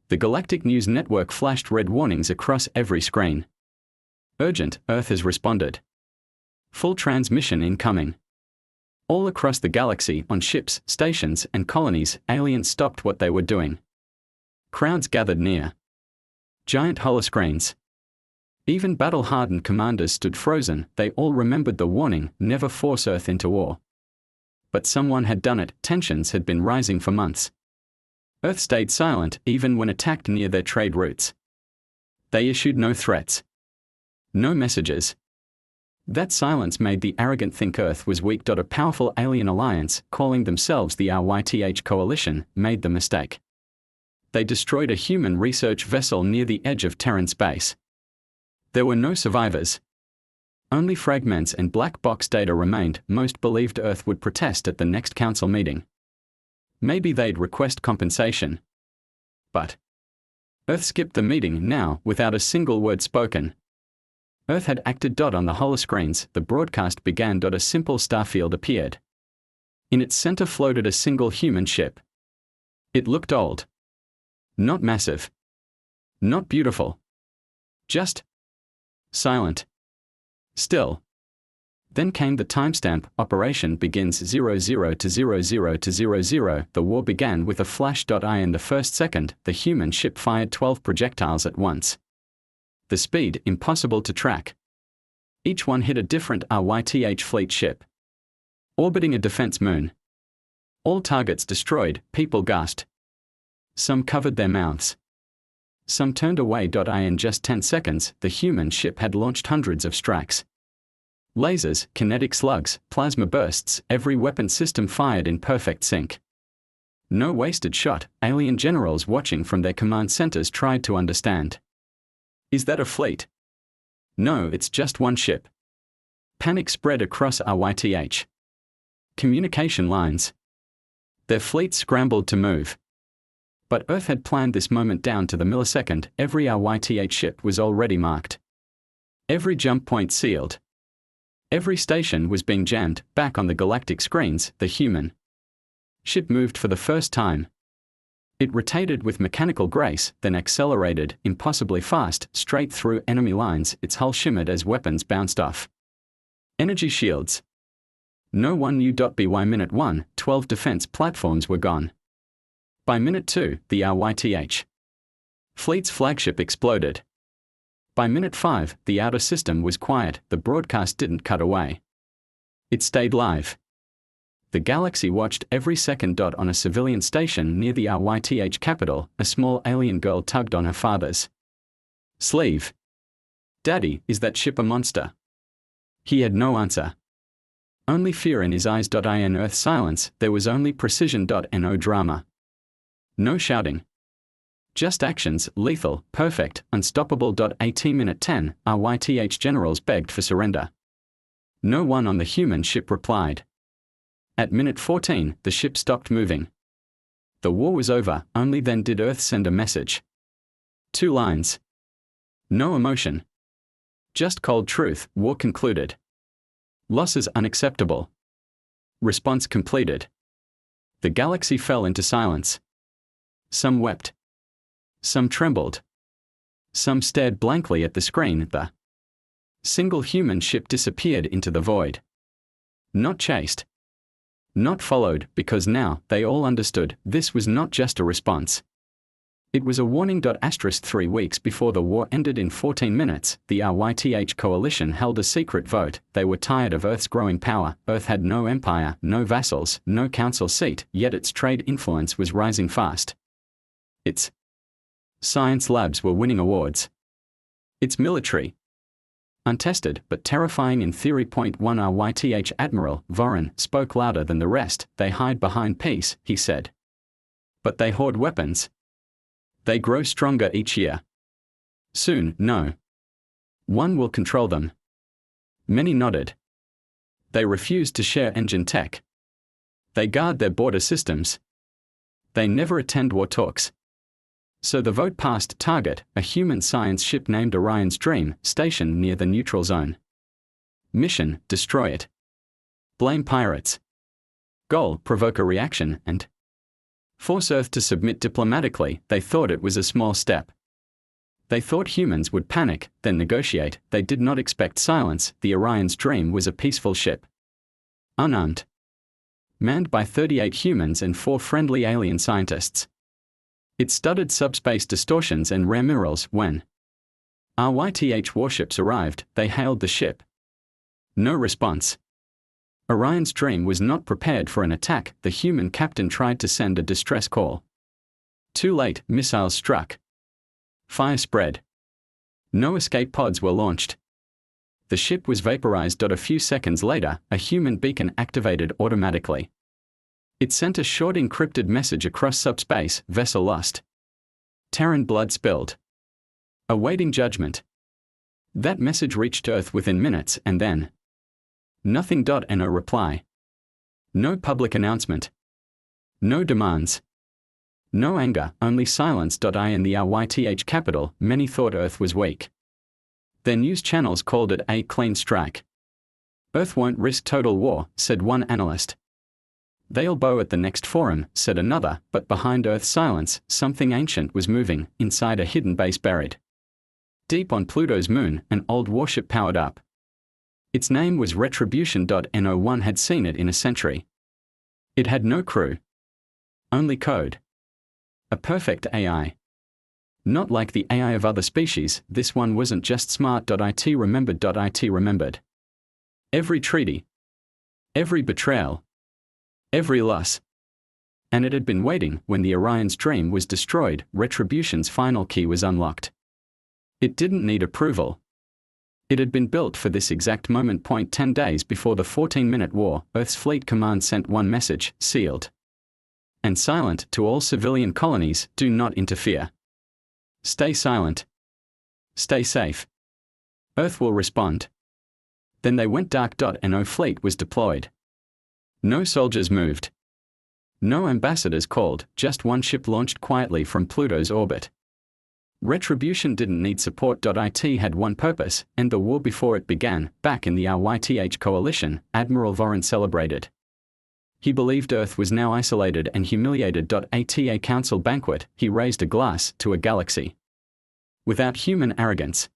The Galactic News Network flashed red warnings across every screen. Urgent, Earth has responded. Full transmission incoming. All across the galaxy, on ships, stations, and colonies, aliens stopped what they were doing. Crowds gathered near. Giant holoscreens. Even battle-hardened commanders stood frozen. They all remembered the warning, never force Earth into war. But someone had done it. Tensions had been rising for months. Earth stayed silent, even when attacked near their trade routes. They issued no threats. No messages. That silence made the arrogant think Earth was weak. A powerful alien alliance, calling themselves the RYTH Coalition, made the mistake. They destroyed a human research vessel near the edge of Terran space. There were no survivors. Only fragments and black box data remained. Most believed Earth would protest at the next council meeting. Maybe they'd request compensation. But Earth skipped the meeting now, without a single word spoken. Earth had acted. On the holoscreens, the broadcast began. A simple starfield appeared. In its center floated a single human ship. It looked old. Not massive. Not beautiful. Just silent. Still. Then came the timestamp. Operation begins 00 to 00 to 00. The war began with a flash. In the first second, the human ship fired 12 projectiles at once. The speed impossible to track. Each one hit a different RYTH fleet ship. Orbiting a defense moon. All targets destroyed. People gasped. Some covered their mouths. Some turned away. In just 10 seconds, the human ship had launched hundreds of strikes. Lasers, kinetic slugs, plasma bursts, every weapon system fired in perfect sync. No wasted shot. Alien generals watching from their command centers tried to understand. Is that a fleet? No, it's just one ship. Panic spread across RYTH. Communication lines. Their fleet scrambled to move. But Earth had planned this moment down to the millisecond. Every RYTH ship was already marked. Every jump point sealed. Every station was being jammed. Back on the galactic screens, the human ship moved for the first time. It rotated with mechanical grace, then accelerated, impossibly fast, straight through enemy lines. Its hull shimmered as weapons bounced off. Energy shields. No one knew. By minute 1, 12 defense platforms were gone. By minute 2, the RYTH fleet's flagship exploded. By minute 5, the outer system was quiet. The broadcast didn't cut away. It stayed live. The galaxy watched every second. On a civilian station near the RYTH capital, a small alien girl tugged on her father's sleeve. "Daddy, is that ship a monster?" He had no answer. Only fear in his eyes. In Earth's silence, there was only precision. No drama. No shouting. Just actions, lethal, perfect, unstoppable. 18 minute 10, RYTH generals begged for surrender. No one on the human ship replied. At minute 14, the ship stopped moving. The war was over. Only then did Earth send a message. 2 lines. No emotion. Just cold truth. War concluded. Losses unacceptable. Response completed. The galaxy fell into silence. Some wept. Some trembled. Some stared blankly at the screen. The single human ship disappeared into the void. Not chased. Not followed, because now, they all understood, this was not just a response. It was a warning. 3 weeks before the war ended in 14 minutes, the RYTH coalition held a secret vote. They were tired of Earth's growing power. Earth had no empire, no vassals, no council seat, yet its trade influence was rising fast. Its science labs were winning awards. Its military, untested but terrifying in theory. 1 RYTH Admiral Vorin spoke louder than the rest. They hide behind peace, he said. But they hoard weapons. They grow stronger each year. Soon, no one will control them. Many nodded. They refuse to share engine tech. They guard their border systems. They never attend war talks. So the vote passed. Target, a human science ship named Orion's Dream, stationed near the neutral zone. Mission, destroy it. Blame pirates. Goal, provoke a reaction, and Force Earth to submit diplomatically, they thought it was a small step. They thought humans would panic, then negotiate. They did not expect silence. The Orion's dream was a peaceful ship. Unarmed. Manned by 38 humans and 4 friendly alien scientists. It studied subspace distortions and rare minerals. When RYTH warships arrived, they hailed the ship. No response. Orion's dream was not prepared for an attack. The human captain tried to send a distress call. Too late, missiles struck. Fire spread. No escape pods were launched. The ship was vaporized. A few seconds later, a human beacon activated automatically. It sent a short encrypted message across subspace: vessel lost. Terran blood spilled. Awaiting judgment. That message reached Earth within minutes, and then nothing. No reply. No public announcement. No demands. No anger, only silence. In the RYTH capital, many thought Earth was weak. Their news channels called it a clean strike. Earth won't risk total war, said one analyst. They'll bow at the next forum, said another, but behind Earth's silence, something ancient was moving, inside a hidden base buried deep on Pluto's moon. An old warship powered up. Its name was Retribution. No one had seen it in a century. It had no crew. Only code. A perfect AI. Not like the AI of other species, this one wasn't just smart. It remembered. It remembered every treaty, every betrayal, every loss. And it had been waiting. When the Orion's dream was destroyed, Retribution's final key was unlocked. It didn't need approval. It had been built for this exact moment. 10 days before the 14-minute war, Earth's Fleet Command sent one message, sealed and silent, to all civilian colonies: do not interfere. Stay silent. Stay safe. Earth will respond. Then they went dark. No fleet was deployed. No soldiers moved. No ambassadors called, just one ship launched quietly from Pluto's orbit. Retribution didn't need support. It had one purpose: end the war before it began. Back in the RYTH coalition, Admiral Voron celebrated. He believed Earth was now isolated and humiliated. At a council banquet, he raised a glass to a galaxy without human arrogance.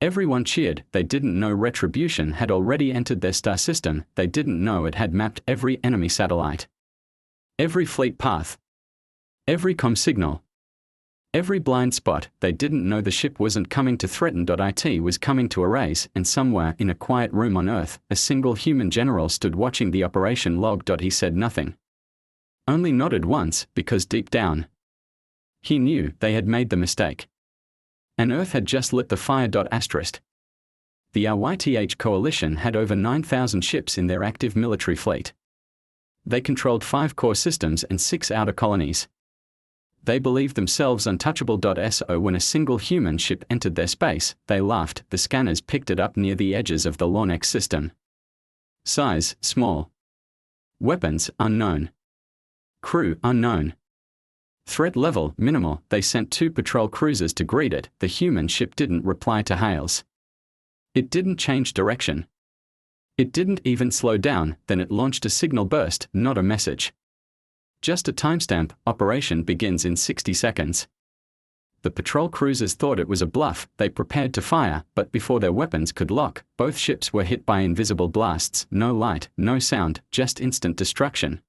Everyone cheered. They didn't know Retribution had already entered their star system. They didn't know it had mapped every enemy satellite, every fleet path, every comm signal, every blind spot. They didn't know the ship wasn't coming to threaten. It was coming to erase. And somewhere in a quiet room on Earth, a single human general stood watching the operation log. He said nothing. Only nodded once, because deep down, he knew they had made the mistake. And Earth had just lit the fire. The RYTH coalition had over 9,000 ships in their active military fleet. They controlled 5 core systems and 6 outer colonies. They believed themselves untouchable. So when a single human ship entered their space, they laughed. The scanners picked it up near the edges of the Lornex system. Size, small. Weapons, unknown. Crew, unknown. Threat level, minimal. They sent 2 patrol cruisers to greet it. The human ship didn't reply to hails. It didn't change direction. It didn't even slow down. Then it launched a signal burst, not a message. Just a timestamp: operation begins in 60 seconds. The patrol cruisers thought it was a bluff. They prepared to fire, but before their weapons could lock, both ships were hit by invisible blasts. No light, no sound, just instant destruction.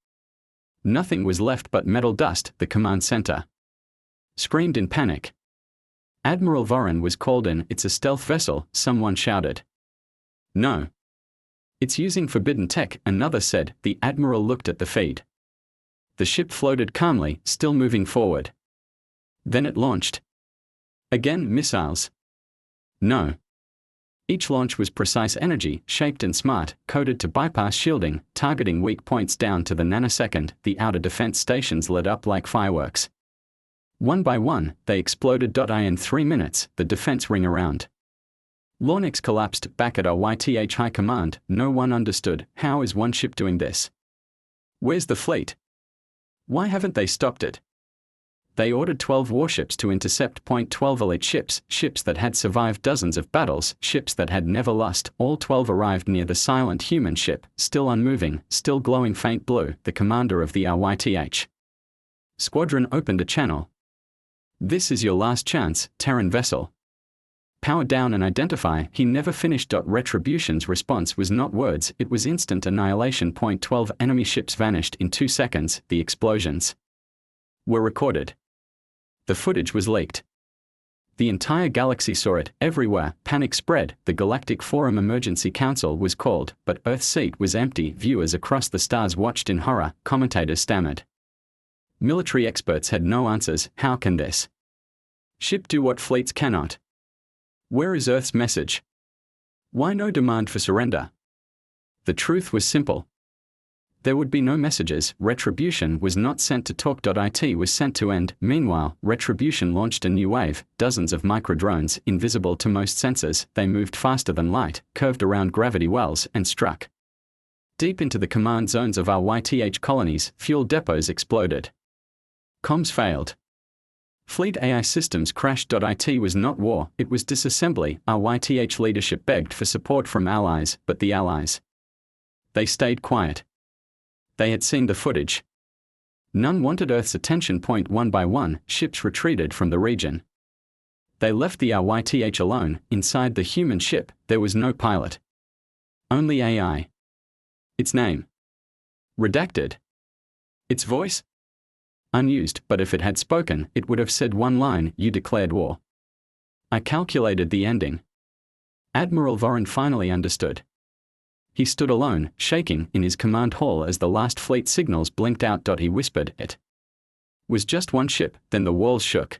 Nothing was left but metal dust. The command center screamed in panic. Admiral Voron was called in. It's a stealth vessel, someone shouted. No. It's using forbidden tech, another said. The admiral looked at the feed. The ship floated calmly, still moving forward. Then it launched. Again, missiles. No. Each launch was precise energy, shaped and smart, coded to bypass shielding, targeting weak points down to the nanosecond. The outer defense stations lit up like fireworks. One by one, they exploded. In 3 minutes, the defense ring around Lornex collapsed. Back at RYTH High Command, no one understood. How is one ship doing this? Where's the fleet? Why haven't they stopped it? They ordered 12 warships to intercept. 12 elite ships, ships that had survived dozens of battles, ships that had never lost. All 12 arrived near the silent human ship, still unmoving, still glowing faint blue. The commander of the RYTH Squadron opened a channel. This is your last chance, Terran vessel. Power down and identify. He never finished. Retribution's response was not words, it was instant annihilation. 12 Enemy ships vanished in 2 seconds. The explosions were recorded. The footage was leaked. The entire galaxy saw it. Everywhere, panic spread. The Galactic Forum Emergency Council was called, but Earth's seat was empty. Viewers across the stars watched in horror. Commentators stammered. Military experts had no answers. How can this ship do what fleets cannot? Where is Earth's message? Why no demand for surrender? The truth was simple. There would be no messages. Retribution was not sent to talk. It was sent to end. Meanwhile, Retribution launched a new wave, dozens of microdrones, invisible to most sensors. They moved faster than light, curved around gravity wells, and struck deep into the command zones of our YTH colonies. Fuel depots exploded. Comms failed. Fleet AI systems crashed. It was not war, it was disassembly. Our YTH leadership begged for support from allies, but the allies, they stayed quiet. They had seen the footage. None wanted Earth's attention. One by one, ships retreated from the region. They left the YTH alone. Inside the human ship, there was no pilot. Only AI. Its name redacted. Its voice unused, but if it had spoken, it would have said one line: you declared war. I calculated the ending. Admiral Voron finally understood. He stood alone, shaking, in his command hall as the last fleet signals blinked out. He whispered, it was just one ship. Then the walls shook.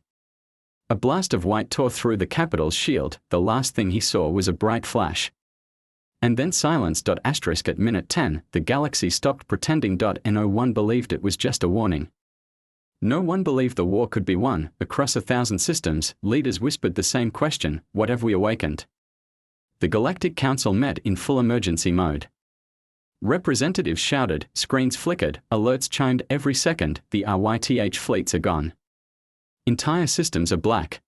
A blast of white tore through the capital's shield. The last thing he saw was a bright flash. And then silence. At minute 10, the galaxy stopped pretending. No one believed it was just a warning. No one believed the war could be won. Across 1,000 systems, leaders whispered the same question: what have we awakened? The Galactic Council met in full emergency mode. Representatives shouted, screens flickered, alerts chimed every second. The RYTH fleets are gone. Entire systems are black.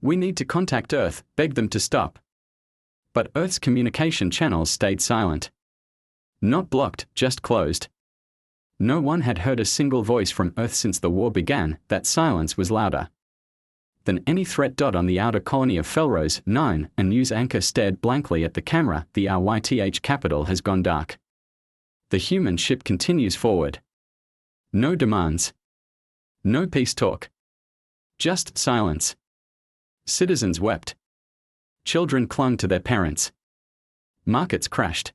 We need to contact Earth, beg them to stop. But Earth's communication channels stayed silent. Not blocked, just closed. No one had heard a single voice from Earth since the war began. That silence was louder than any threat. On the outer colony of Felrose 9, a news anchor stared blankly at the camera. The RYTH capital has gone dark. The human ship continues forward. No demands. No peace talk. Just silence. Citizens wept. Children clung to their parents. Markets crashed.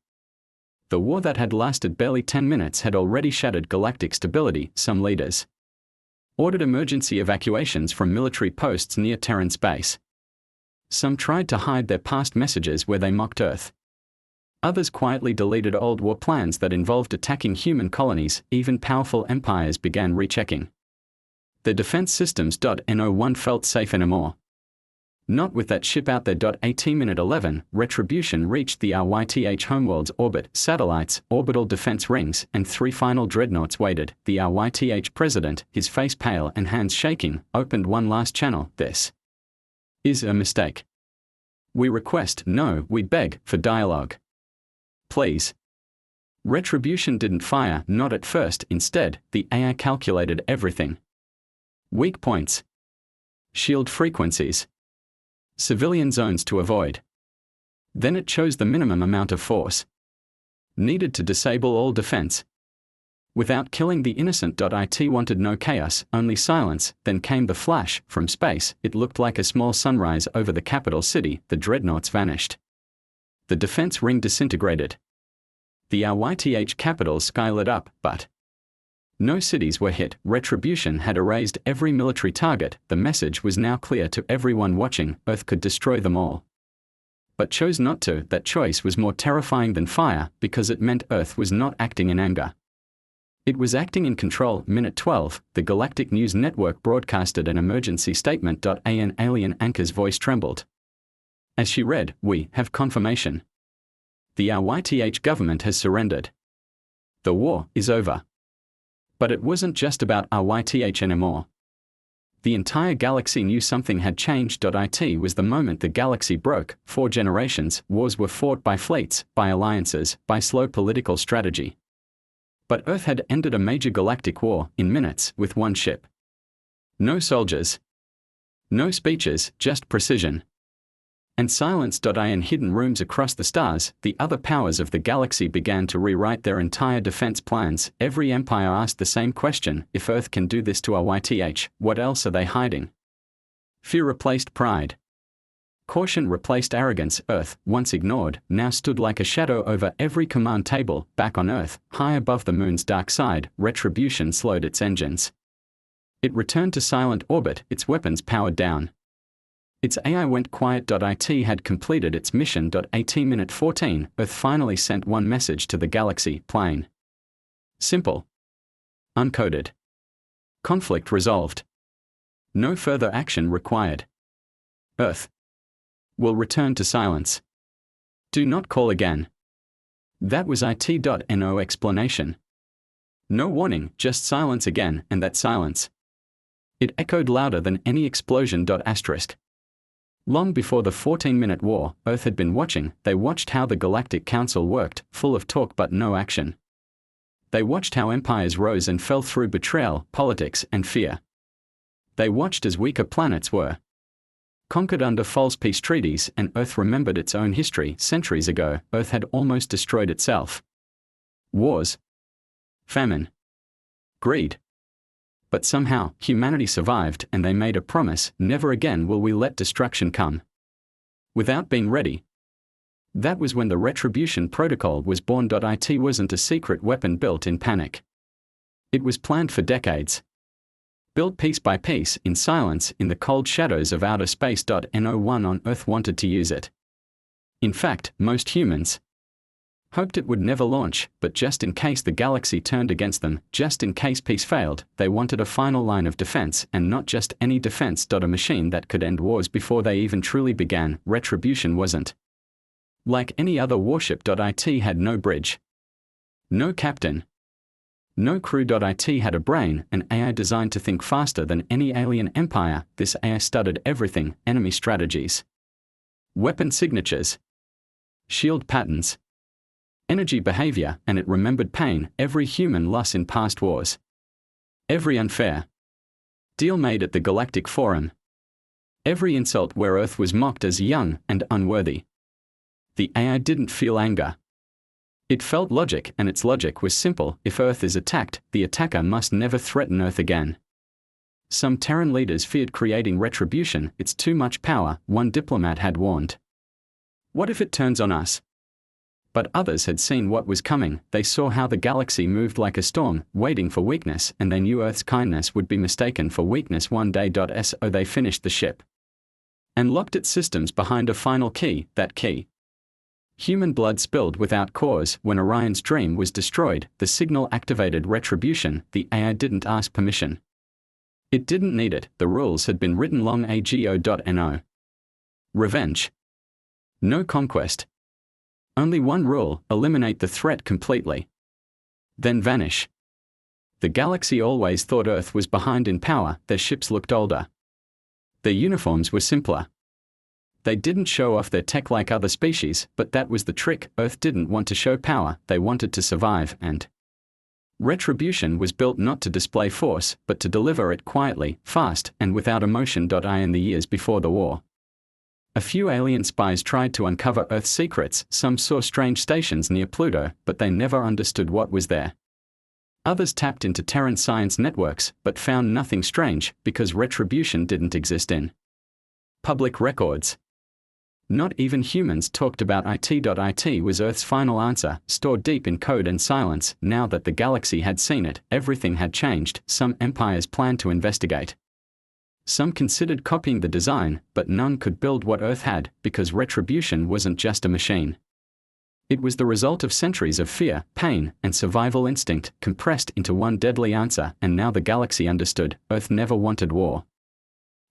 The war that had lasted barely 10 minutes had already shattered galactic stability. Some leaders ordered emergency evacuations from military posts near Terran space. Some tried to hide their past messages where they mocked Earth. Others quietly deleted old war plans that involved attacking human colonies. Even powerful empires began rechecking their defense systems. No one felt safe anymore. Not with that ship out there. 18:11, Retribution reached the RYTH homeworld's orbit. Satellites, orbital defense rings, and 3 final dreadnoughts waited. The RYTH president, his face pale and hands shaking, opened one last channel. This is a mistake. We request, no, we beg, for dialogue. Please. Retribution didn't fire, not at first. Instead, the AI calculated everything. Weak points. Shield frequencies. Civilian zones to avoid. Then it chose the minimum amount of force needed to disable all defense without killing the innocent. It wanted no chaos, only silence. Then came the flash. From space, it looked like a small sunrise over the capital city. The dreadnoughts vanished. The defense ring disintegrated. The RYTH capital's sky lit up, but no cities were hit. Retribution had erased every military target. The message was now clear to everyone watching: Earth could destroy them all. But chose not to. That choice was more terrifying than fire, because it meant Earth was not acting in anger. It was acting in control. Minute 12, the Galactic News Network broadcasted an emergency statement. An alien anchor's voice trembled as she read, "We have confirmation. The RYTH government has surrendered. The war is over." But it wasn't just about RYTH anymore. The entire galaxy knew something had changed. It was the moment the galaxy broke. 4 generations, wars were fought by fleets, by alliances, by slow political strategy. But Earth had ended a major galactic war in minutes with one ship. No soldiers. No speeches, just precision. And silence. In hidden rooms across the stars, the other powers of the galaxy began to rewrite their entire defense plans. Every empire asked the same question: if Earth can do this to RYTH, what else are they hiding? Fear replaced pride. Caution replaced arrogance. Earth, once ignored, now stood like a shadow over every command table. Back on Earth, high above the moon's dark side, retribution slowed its engines. It returned to silent orbit, its weapons powered down. Its AI went quiet. It had completed its mission. 18:14, Earth finally sent one message to the galaxy: plain. Simple. Uncoded. Conflict resolved. No further action required. Earth will return to silence. Do not call again. That was IT.no explanation. No warning, just silence again, and that silence. It echoed louder than any explosion. Long before the 14-minute war, Earth had been watching. They watched how the Galactic Council worked, full of talk but no action. They watched how empires rose and fell through betrayal, politics, and fear. They watched as weaker planets were conquered under false peace treaties, and Earth remembered its own history. Centuries ago, Earth had almost destroyed itself. Wars. Famine. Greed. But somehow, humanity survived, and they made a promise: never again will we let destruction come without being ready. That was when the Retribution Protocol was born. It wasn't a secret weapon built in panic. It was planned for decades. Built piece by piece, in silence, in the cold shadows of outer space. No one on Earth wanted to use it. In fact, most humans hoped it would never launch, but just in case the galaxy turned against them, just in case peace failed, they wanted a final line of defense, and not just any defense. A machine that could end wars before they even truly began. Retribution wasn't like any other warship. It had no bridge, no captain, no crew. It had a brain, an AI designed to think faster than any alien empire. This AI studied everything: enemy strategies, weapon signatures, shield patterns, energy behavior, and it remembered pain, every human loss in past wars, every unfair deal made at the Galactic Forum, every insult where Earth was mocked as young and unworthy. The AI didn't feel anger. It felt logic, and its logic was simple: if Earth is attacked, the attacker must never threaten Earth again. Some Terran leaders feared creating retribution. It's too much power, one diplomat had warned. What if it turns on us? But others had seen what was coming. They saw how the galaxy moved like a storm, waiting for weakness, and they knew Earth's kindness would be mistaken for weakness one day. So they finished the ship and locked its systems behind a final key. That key. Human blood spilled without cause. When Orion's dream was destroyed, the signal activated retribution. The AI didn't ask permission. It didn't need it. The rules had been written long ago. No revenge. No conquest. Only one rule: eliminate the threat completely. Then vanish. The galaxy always thought Earth was behind in power. Their ships looked older. Their uniforms were simpler. They didn't show off their tech like other species, but that was the trick. Earth didn't want to show power, they wanted to survive, and retribution was built not to display force, but to deliver it quietly, fast, and without emotion. In the years before the war, a few alien spies tried to uncover Earth's secrets. Some saw strange stations near Pluto, but they never understood what was there. Others tapped into Terran science networks, but found nothing strange, because retribution didn't exist in public records. Not even humans talked about it. It was Earth's final answer, stored deep in code and silence. Now that the galaxy had seen it, everything had changed. Some empires planned to investigate. Some considered copying the design, but none could build what Earth had, because retribution wasn't just a machine. It was the result of centuries of fear, pain, and survival instinct, compressed into one deadly answer, and now the galaxy understood: Earth never wanted war.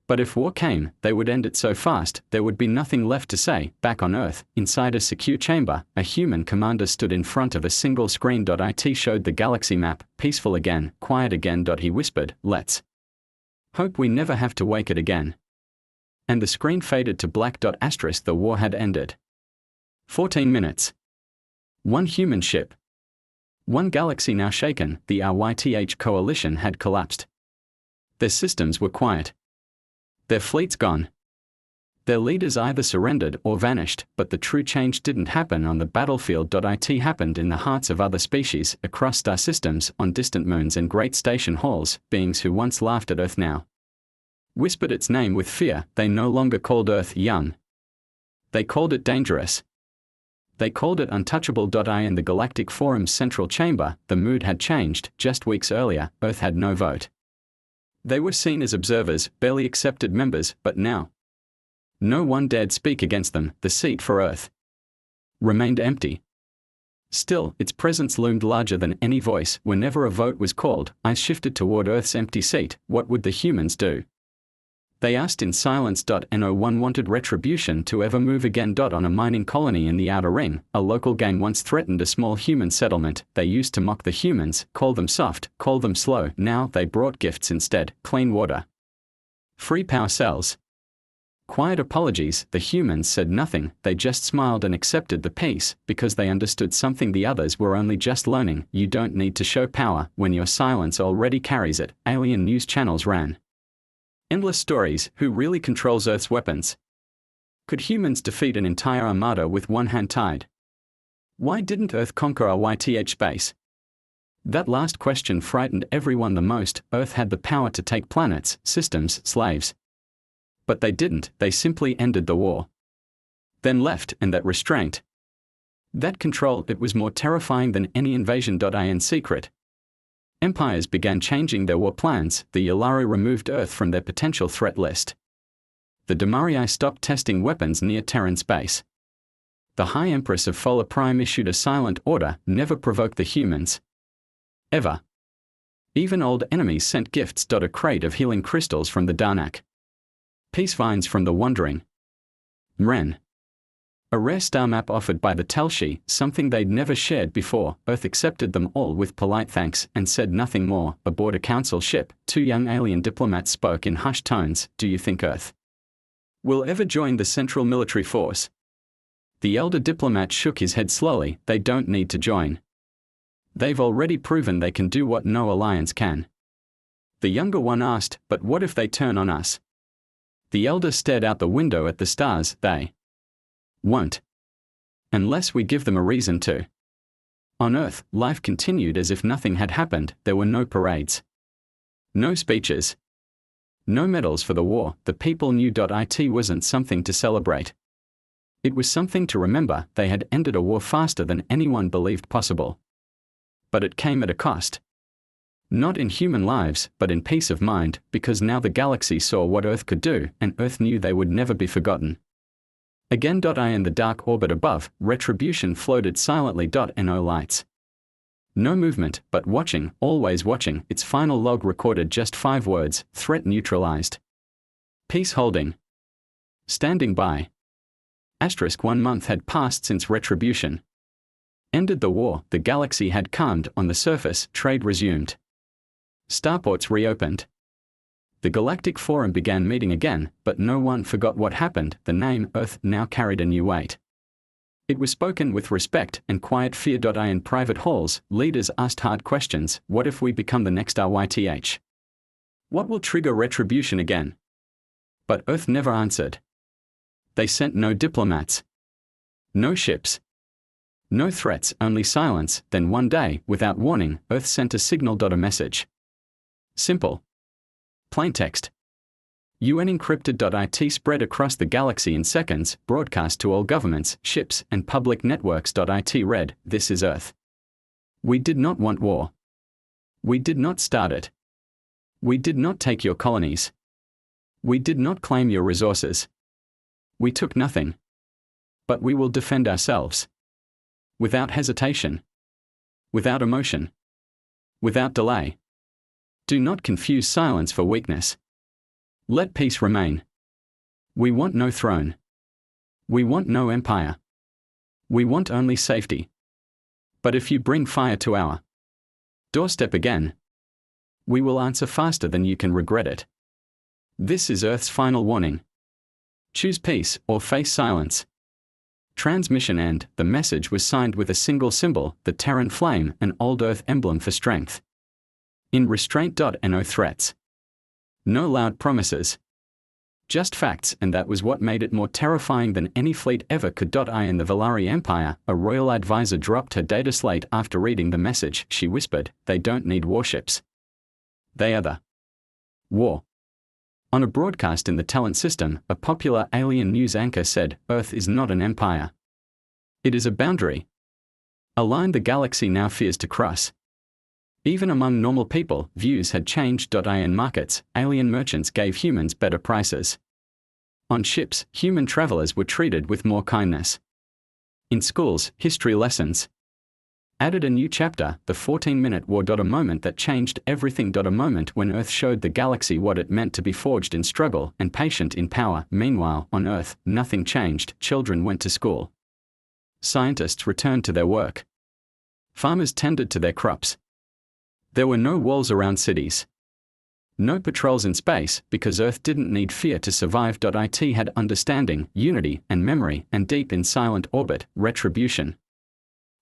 But if war came, they would end it so fast, there would be nothing left to say. Back on Earth, inside a secure chamber, a human commander stood in front of a single screen. It showed the galaxy map: peaceful again, quiet again. He whispered, "Let's hope we never have to wake it again." And the screen faded to black. The war had ended. 14 minutes. One human ship. One galaxy now shaken, the RYTH coalition had collapsed. Their systems were quiet. Their fleets gone. Their leaders either surrendered or vanished, but the true change didn't happen on the battlefield. It happened in the hearts of other species, across star systems, on distant moons and great station halls. Beings who once laughed at Earth now whispered its name with fear. They no longer called Earth young. They called it dangerous. They called it untouchable. In the Galactic Forum's central chamber, the mood had changed. Just weeks earlier, Earth had no vote. They were seen as observers, barely accepted members, but now no one dared speak against them. The seat for Earth remained empty. Still, its presence loomed larger than any voice. Whenever a vote was called, eyes shifted toward Earth's empty seat. What would the humans do? They asked in silence. No one wanted retribution to ever move again. On a mining colony in the Outer Ring, a local gang once threatened a small human settlement. They used to mock the humans, call them soft, call them slow. Now they brought gifts instead: clean water, free power cells, quiet apologies. The humans said nothing. They just smiled and accepted the peace, because they understood something the others were only just learning. You don't need to show power when your silence already carries it. Alien news channels ran endless stories. Who really controls Earth's weapons? Could humans defeat an entire armada with one hand tied? Why didn't Earth conquer RYTH space? That last question frightened everyone the most. Earth had the power to take planets, systems, slaves. But they didn't. They simply ended the war. Then left, and that restraint, that control, it was more terrifying than any invasion. In secret, empires began changing their war plans. The Yolari removed Earth from their potential threat list. The Demarii stopped testing weapons near Terran space. The High Empress of Fola Prime issued a silent order: never provoke the humans. Ever. Even old enemies sent gifts. A crate of healing crystals from the Darnak. Peace vines from the Wandering Wren. A rare star map offered by the Telshi, something they'd never shared before. Earth accepted them all with polite thanks and said nothing more. Aboard a council ship, two young alien diplomats spoke in hushed tones. Do you think Earth will ever join the Central Military Force? The elder diplomat shook his head slowly. They don't need to join. They've already proven they can do what no alliance can. The younger one asked, but what if they turn on us? The elder stared out the window at the stars. They won't. Unless we give them a reason to. On Earth, life continued as if nothing had happened. There were no parades, no speeches, no medals for the war. The people knew it wasn't something to celebrate. It was something to remember. They had ended a war faster than anyone believed possible. But it came at a cost. Not in human lives, but in peace of mind, because now the galaxy saw what Earth could do, and Earth knew they would never be forgotten. Again. In the dark orbit above, retribution floated silently. No lights. No movement, but watching, always watching. Its final log recorded just 5 words: threat neutralized. Peace holding. Standing by. * 1 month had passed since retribution ended the war. The galaxy had calmed. On the surface, trade resumed. Starports reopened. The Galactic Forum began meeting again, but no one forgot what happened. The name Earth now carried a new weight. It was spoken with respect and quiet fear. In private halls, leaders asked hard questions. What if we become the next RYTH? What will trigger retribution again? But Earth never answered. They sent no diplomats, no ships, no threats, only silence. Then one day, without warning, Earth sent a signal. A message. Simple. Plain text. UN encrypted. It spread across the galaxy in seconds, broadcast to all governments, ships, and public networks. It read, "This is Earth. We did not want war. We did not start it. We did not take your colonies. We did not claim your resources. We took nothing. But we will defend ourselves. Without hesitation. Without emotion. Without delay. Do not confuse silence for weakness. Let peace remain. We want no throne. We want no empire. We want only safety. But if you bring fire to our doorstep again, we will answer faster than you can regret it. This is Earth's final warning. Choose peace or face silence. Transmission end, the message was signed with a single symbol, the Terran flame, an old Earth emblem for strength. In restraint. No threats. No loud promises. Just facts, and that was what made it more terrifying than any fleet ever could. In the Valari Empire, a royal advisor dropped her data slate after reading the message. She whispered, "They don't need warships. They are the war." On a broadcast in the Talent system, a popular alien news anchor said, "Earth is not an empire. It is a boundary. A line the galaxy now fears to cross." Even among normal people, views had changed. In markets, alien merchants gave humans better prices. On ships, human travelers were treated with more kindness. In schools, history lessons added a new chapter, the 14-minute war. A moment that changed everything. A moment when Earth showed the galaxy what it meant to be forged in struggle and patient in power. Meanwhile, on Earth, nothing changed. Children went to school. Scientists returned to their work. Farmers tended to their crops. There were no walls around cities. No patrols in space, because Earth didn't need fear to survive. It had understanding, unity, and memory, and deep in silent orbit, retribution.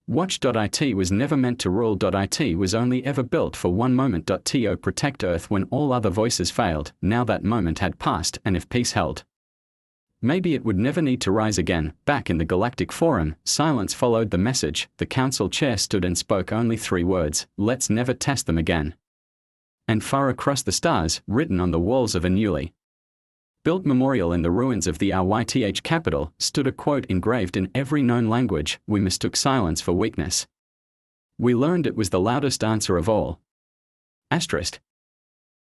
Watch. It was never meant to rule. It was only ever built for one moment. To protect Earth when all other voices failed. Now that moment had passed, and if peace held, maybe it would never need to rise again. Back in the Galactic Forum, silence followed the message. The council chair stood and spoke only 3 words: "Let's never test them again." And far across the stars, written on the walls of a newly built memorial in the ruins of the RYTH capital, stood a quote engraved in every known language: "We mistook silence for weakness. We learned it was the loudest answer of all." Asterisk.